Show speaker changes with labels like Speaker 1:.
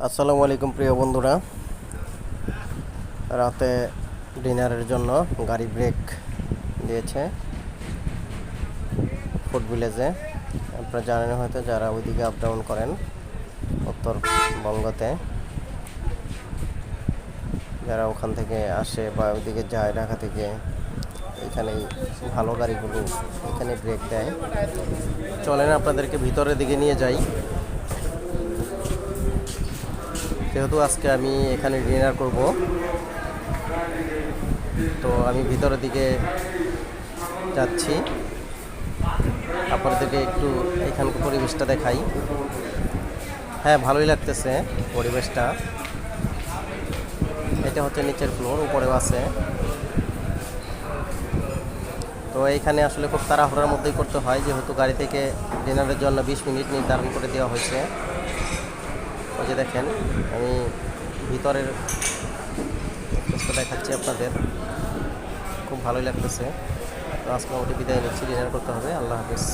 Speaker 1: আসসালামু আলাইকুম প্রিয় বন্ধুরা। রাতে ডিনারের জন্য গাড়ি ব্রেক দিয়েছে ফুড ভিলেজে। আপনারা জানেন হয়তো, যারা ওইদিকে আপ ডাউন করেন উত্তরবঙ্গতে, যারা ওখান থেকে আসে বা ওইদিকে যায় ঢাকা থেকে, এখানেই ভালো গাড়িগুলো এখানে ব্রেক দেয়। চলেন আপনাদেরকে ভিতরের দিকে নিয়ে যাই। যেহেতু আজকে আমি এখানে ডিনার করব, তো আমি ভিতরের দিকে যাচ্ছি। আপনাদেরকে একটু এখানকার পরিবেশটা দেখাই। হ্যাঁ, ভালোই লাগতেছে পরিবেশটা। এটা হচ্ছে নিচের ফ্লোর, উপরেও আছে। তো এইখানে আসলে খুব তাড়াহুড়ার মধ্যেই করতে হয়, যেহেতু গাড়ি থেকে ডিনারের জন্য 20 মিনিট নির্ধারণ করে দেওয়া হয়েছে। ওই যে দেখেন, আমি ভিতরের দেখাচ্ছি আপনাদের। খুব ভালোই লাগতেছে। তো আজকে মোটামুটি বিদায় নিচ্ছি, ডিনার করতে হবে। আল্লাহ হাফিজ।